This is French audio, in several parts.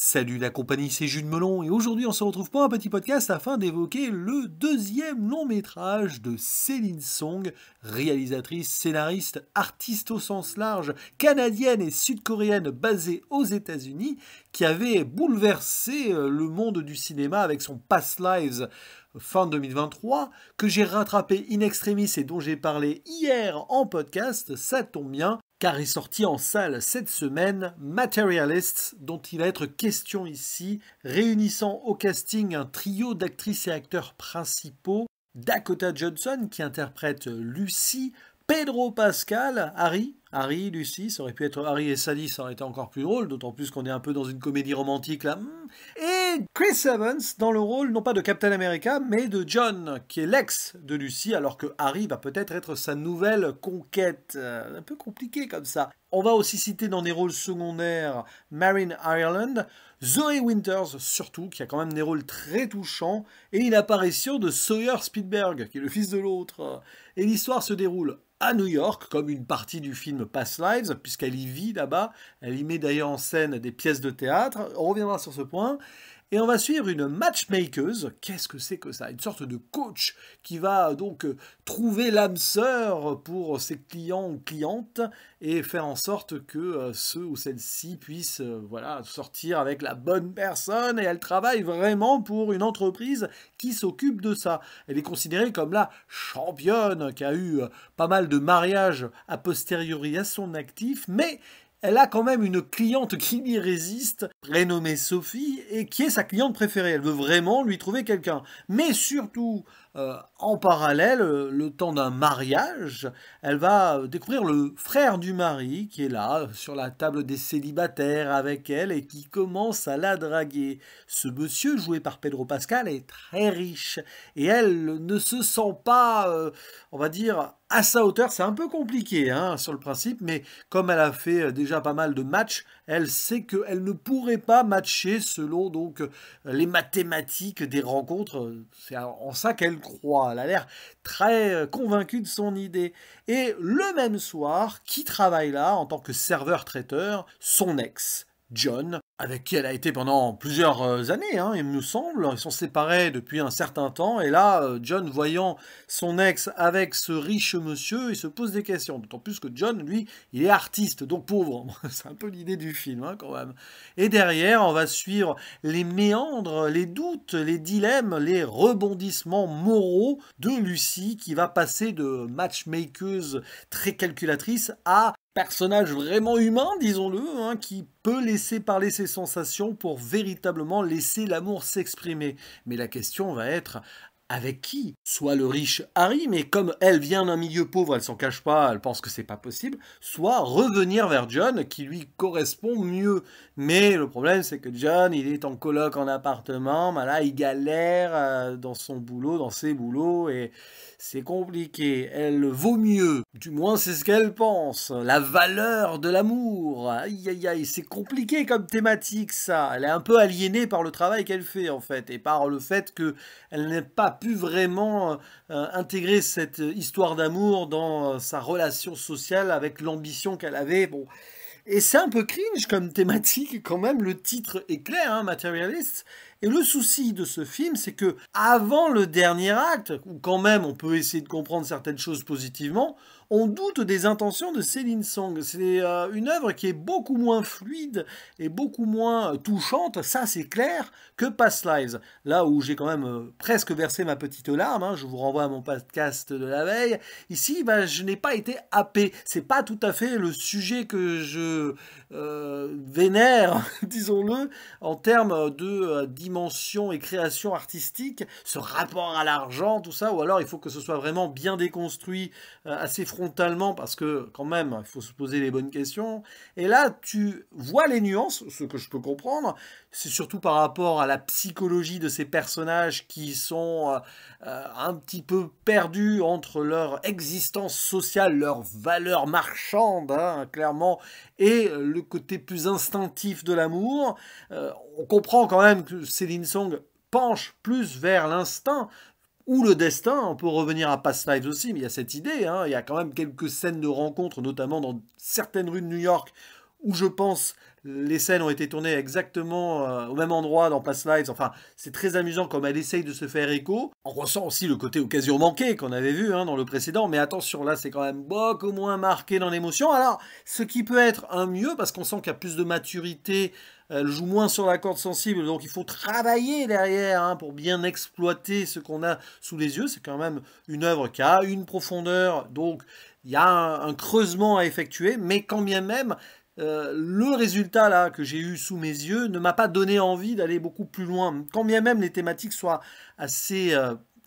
Salut la compagnie, c'est Jules Melon et aujourd'hui on se retrouve pour un petit podcast afin d'évoquer le deuxième long métrage de Céline Song, réalisatrice, scénariste, artiste au sens large, canadienne et sud-coréenne basée aux États-Unis, qui avait bouleversé le monde du cinéma avec son Past Lives fin 2023, que j'ai rattrapé in extremis et dont j'ai parlé hier en podcast. Ça tombe bien, car est sorti en salle cette semaine Materialists, dont il va être question ici, réunissant au casting un trio d'actrices et acteurs principaux: Dakota Johnson qui interprète Lucy, Pedro Pascal, Harry, Lucy, ça aurait pu être Harry et Sally, ça aurait été encore plus drôle, d'autant plus qu'on est un peu dans une comédie romantique là. Et Chris Evans dans le rôle, non pas de Captain America, mais de John, qui est l'ex de Lucy, alors que Harry va peut-être être sa nouvelle conquête. Un peu compliqué comme ça. On va aussi citer dans des rôles secondaires Marin Ireland, Zoe Winters surtout, qui a quand même des rôles très touchants, et une apparition de Sawyer Spielberg, qui est le fils de l'autre. Et l'histoire se déroule à New York, comme une partie du film Past Lives, puisqu'elle y vit là-bas. Elle y met d'ailleurs en scène des pièces de théâtre. On reviendra sur ce point. Et on va suivre une matchmaker. Qu'est-ce que c'est que ça? Une sorte de coach qui va donc trouver l'âme sœur pour ses clients ou clientes et faire en sorte que ceux ou celles-ci puissent sortir avec la bonne personne. Et elle travaille vraiment pour une entreprise qui s'occupe de ça. Elle est considérée comme la championne qui a eu pas mal de mariages a posteriori à son actif, mais elle a quand même une cliente qui lui résiste, prénommée Sophie, et qui est sa cliente préférée. Elle veut vraiment lui trouver quelqu'un. Mais surtout, en parallèle, le temps d'un mariage, elle va découvrir le frère du mari qui est là, sur la table des célibataires avec elle, et qui commence à la draguer. Ce monsieur, joué par Pedro Pascal, est très riche, et elle ne se sent pas, on va dire, à sa hauteur. C'est un peu compliqué sur le principe, mais comme elle a fait déjà pas mal de matchs, elle sait qu'elle ne pourrait pas matcher selon donc les mathématiques des rencontres. C'est en ça qu'elle croit. Elle a l'air très convaincue de son idée. Et le même soir, qui travaille là en tant que serveur-traiteur? Son ex, John, avec qui elle a été pendant plusieurs années, il me semble. Ils sont séparés depuis un certain temps. Et là, John, voyant son ex avec ce riche monsieur, il se pose des questions. D'autant plus que John, lui, il est artiste, donc pauvre. C'est un peu l'idée du film, quand même. Et derrière, on va suivre les méandres, les doutes, les dilemmes, les rebondissements moraux de Lucy, qui va passer de matchmaker très calculatrice à personnage vraiment humain, disons-le, qui peut laisser parler ses sensations pour véritablement laisser l'amour s'exprimer. Mais la question va être: avec qui? Soit le riche Harry, mais comme elle vient d'un milieu pauvre, elle s'en cache pas, elle pense que c'est pas possible, soit revenir vers John, qui lui correspond mieux. Mais le problème, c'est que John, il est en coloc en appartement, là, il galère dans son boulot, dans ses boulots, et c'est compliqué. Elle vaut mieux, du moins c'est ce qu'elle pense, la valeur de l'amour. Aïe aïe aïe, c'est compliqué comme thématique ça. Elle est un peu aliénée par le travail qu'elle fait en fait, et par le fait qu'elle n'ait pas pu vraiment intégrer cette histoire d'amour dans sa relation sociale avec l'ambition qu'elle avait. Bon. Et c'est un peu cringe comme thématique quand même, le titre est clair, Materialists. Et le souci de ce film, c'est que avant le dernier acte, où quand même on peut essayer de comprendre certaines choses positivement, on doute des intentions de Céline Song. C'est une œuvre qui est beaucoup moins fluide et beaucoup moins touchante, ça c'est clair, que Past Lives. Là où j'ai quand même presque versé ma petite larme, je vous renvoie à mon podcast de la veille. Ici, je n'ai pas été happé. C'est pas tout à fait le sujet que je vénère, disons-le, en termes de dimension et création artistique, ce rapport à l'argent, tout ça, ou alors il faut que ce soit vraiment bien déconstruit, assez frontalement, parce que quand même, il faut se poser les bonnes questions. Et là, tu vois les nuances, ce que je peux comprendre, c'est surtout par rapport à la psychologie de ces personnages qui sont un petit peu perdus entre leur existence sociale, leur valeur marchande, clairement, et le côté plus instinctif de l'amour. On comprend quand même que Céline Song penche plus vers l'instinct ou le destin. On peut revenir à Past Lives aussi, mais il y a cette idée, il y a quand même quelques scènes de rencontres, notamment dans certaines rues de New York, où je pense les scènes ont été tournées exactement au même endroit dans Past Lives. Enfin, c'est très amusant comme elle essaye de se faire écho. On ressent aussi le côté occasion manquée qu'on avait vu dans le précédent, mais attention, là c'est quand même beaucoup moins marqué dans l'émotion. Alors, ce qui peut être un mieux, parce qu'on sent qu'il y a plus de maturité, elle joue moins sur la corde sensible, donc il faut travailler derrière pour bien exploiter ce qu'on a sous les yeux. C'est quand même une œuvre qui a une profondeur, donc il y a un creusement à effectuer, mais quand bien même, le résultat là que j'ai eu sous mes yeux ne m'a pas donné envie d'aller beaucoup plus loin. Quand bien même les thématiques soient assez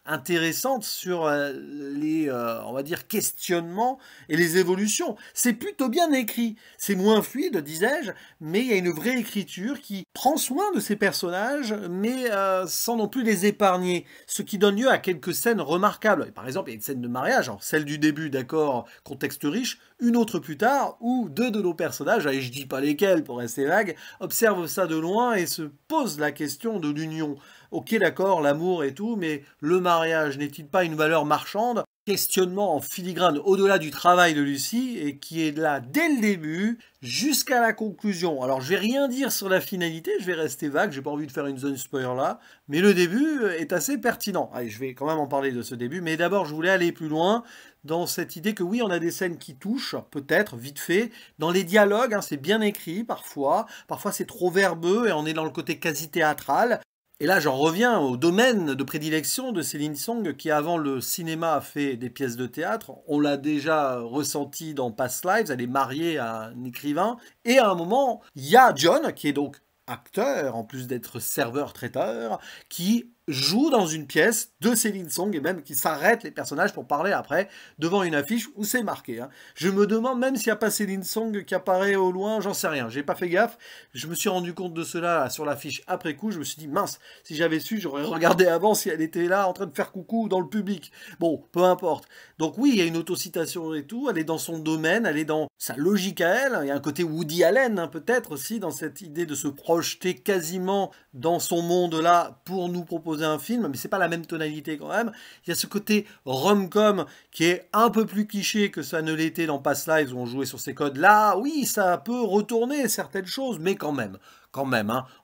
intéressantes sur les, on va dire, questionnements et les évolutions. C'est plutôt bien écrit. C'est moins fluide, disais-je, mais il y a une vraie écriture qui prend soin de ces personnages, mais sans non plus les épargner. Ce qui donne lieu à quelques scènes remarquables. Et par exemple, il y a une scène de mariage, alors celle du début, d'accord, contexte riche, une autre plus tard, où deux de nos personnages, et je dis pas lesquels pour rester vague, observent ça de loin et se posent la question de l'union. Ok, d'accord, l'amour et tout, mais le mariage n'est-il pas une valeur marchande? Questionnement en filigrane au-delà du travail de Lucie et qui est là dès le début jusqu'à la conclusion. Alors je vais rien dire sur la finalité, je vais rester vague, j'ai pas envie de faire une zone spoiler là, mais le début est assez pertinent. Allez, je vais quand même en parler de ce début, mais d'abord je voulais aller plus loin dans cette idée que oui, on a des scènes qui touchent, peut-être, vite fait, dans les dialogues, c'est bien écrit parfois c'est trop verbeux et on est dans le côté quasi théâtral. Et là, j'en reviens au domaine de prédilection de Céline Song, qui avant le cinéma a fait des pièces de théâtre. On l'a déjà ressenti dans Past Lives, elle est mariée à un écrivain. Et à un moment, il y a John, qui est donc acteur, en plus d'être serveur-traiteur, qui joue dans une pièce de Céline Song et même qui s'arrête les personnages pour parler après devant une affiche où c'est marqué. Je me demande même s'il n'y a pas Céline Song qui apparaît au loin, j'en sais rien, j'ai pas fait gaffe. Je me suis rendu compte de cela sur l'affiche après coup, je me suis dit mince, si j'avais su, j'aurais regardé avant si elle était là en train de faire coucou dans le public. Bon, peu importe. Donc oui, il y a une autocitation et tout, elle est dans son domaine, elle est dans sa logique à elle, il y a un côté Woody Allen peut-être aussi dans cette idée de se projeter quasiment dans son monde-là pour nous proposer un film, mais c'est pas la même tonalité quand même. Il y a ce côté rom-com qui est un peu plus cliché que ça ne l'était dans Past Lives où on jouait sur ces codes. Là, oui, ça peut retourner certaines choses, mais quand même,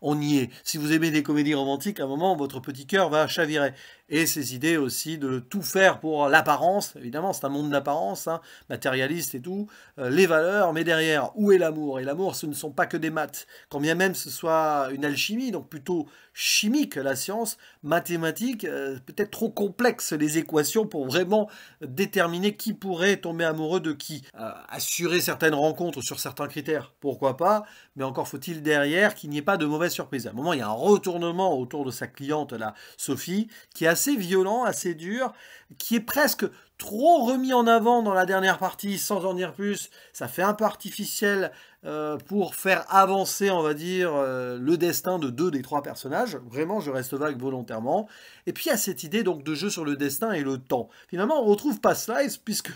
on y est. Si vous aimez des comédies romantiques, à un moment, votre petit cœur va chavirer. Et ces idées aussi de tout faire pour l'apparence, évidemment, c'est un monde d'apparence, matérialiste et tout, les valeurs, mais derrière, où est l'amour? Et l'amour, ce ne sont pas que des maths. Quand bien même ce soit une alchimie, donc plutôt chimique, la science, mathématique, peut-être trop complexe les équations pour vraiment déterminer qui pourrait tomber amoureux de qui. Assurer certaines rencontres sur certains critères, pourquoi pas, mais encore faut-il derrière qu'il n'y ait pas de mauvaise surprise. À un moment, il y a un retournement autour de sa cliente, là, Sophie, qui est assez violent, assez dur, qui est presque trop remis en avant dans la dernière partie, sans en dire plus. Ça fait un peu artificiel pour faire avancer, on va dire, le destin de deux des trois personnages. Vraiment, je reste vague volontairement. Et puis, il y a cette idée donc de jeu sur le destin et le temps. Finalement, on retrouve pas Slice, puisque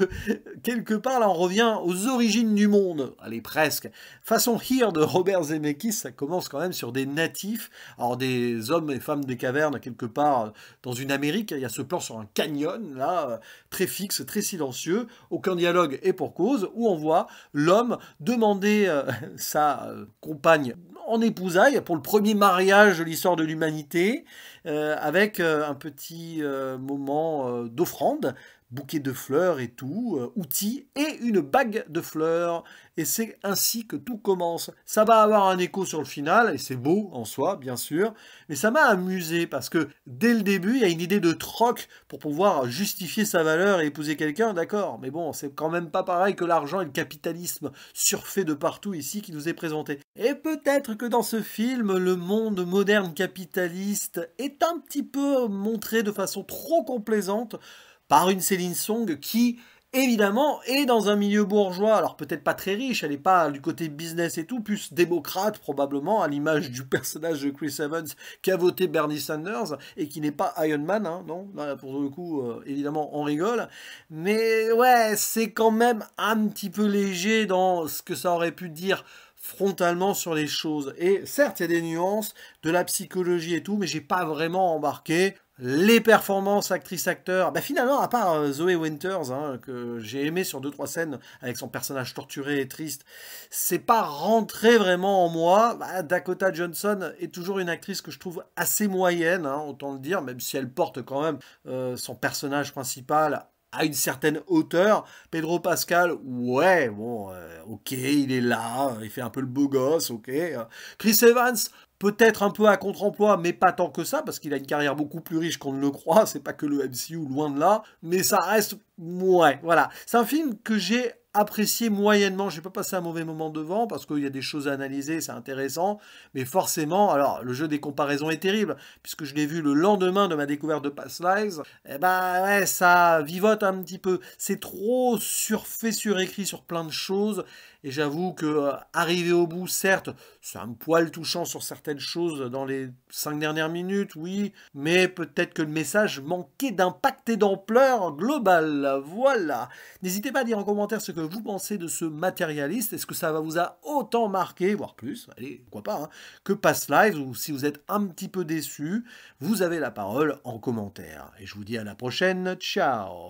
quelque part, là, on revient aux origines du monde. Allez, presque. Façon Here de Robert Zemeckis, ça commence quand même sur des natifs, alors des hommes et femmes des cavernes, quelque part dans une Amérique. Il y a ce plan sur un canyon, là, très fixe, très silencieux, aucun dialogue et pour cause, où on voit l'homme demander sa compagne en épousailles pour le premier mariage de l'histoire de l'humanité, avec un petit moment d'offrande, bouquet de fleurs et tout, outils et une bague de fleurs. Et c'est ainsi que tout commence. Ça va avoir un écho sur le final, et c'est beau en soi, bien sûr, mais ça m'a amusé parce que dès le début, il y a une idée de troc pour pouvoir justifier sa valeur et épouser quelqu'un, d'accord, mais bon, c'est quand même pas pareil que l'argent et le capitalisme surfait de partout ici qui nous est présenté. Et peut-être que dans ce film, le monde moderne capitaliste est un petit peu montré de façon trop complaisante par une Céline Song qui, évidemment, est dans un milieu bourgeois, alors peut-être pas très riche, elle n'est pas du côté business et tout, plus démocrate probablement, à l'image du personnage de Chris Evans qui a voté Bernie Sanders et qui n'est pas Iron Man, non, là, pour le coup, évidemment, on rigole, mais ouais, c'est quand même un petit peu léger dans ce que ça aurait pu dire frontalement sur les choses. Et certes, il y a des nuances, de la psychologie et tout, mais j'ai pas vraiment embarqué. Les performances actrice-acteur, bah finalement, à part Zoe Winters, hein, que j'ai aimé sur 2-3 scènes avec son personnage torturé et triste, c'est pas rentré vraiment en moi. Bah, Dakota Johnson est toujours une actrice que je trouve assez moyenne, hein, autant le dire, même si elle porte quand même son personnage principal à une certaine hauteur. Pedro Pascal, ouais, bon, ok, il est là, il fait un peu le beau gosse, ok. Chris Evans, peut-être un peu à contre-emploi, mais pas tant que ça, parce qu'il a une carrière beaucoup plus riche qu'on ne le croit, c'est pas que le MCU, loin de là, mais ça reste, ouais, voilà. C'est un film que j'ai apprécié moyennement, j'ai pas passé un mauvais moment devant, parce qu'il y a des choses à analyser, c'est intéressant, mais forcément, alors, le jeu des comparaisons est terrible, puisque je l'ai vu le lendemain de ma découverte de Past Lives, eh ben, ouais, ça vivote un petit peu, c'est trop surfait, surécrit sur plein de choses, et j'avoue que arrivé au bout, certes, c'est un poil touchant sur certaines choses dans les 5 dernières minutes, oui, mais peut-être que le message manquait d'impact et d'ampleur globale. Voilà. N'hésitez pas à dire en commentaire ce que vous pensez de ce matérialiste. Est-ce que ça vous a autant marqué, voire plus, allez, pourquoi pas, hein, que Past Lives, ou si vous êtes un petit peu déçu, vous avez la parole en commentaire. Et je vous dis à la prochaine, ciao.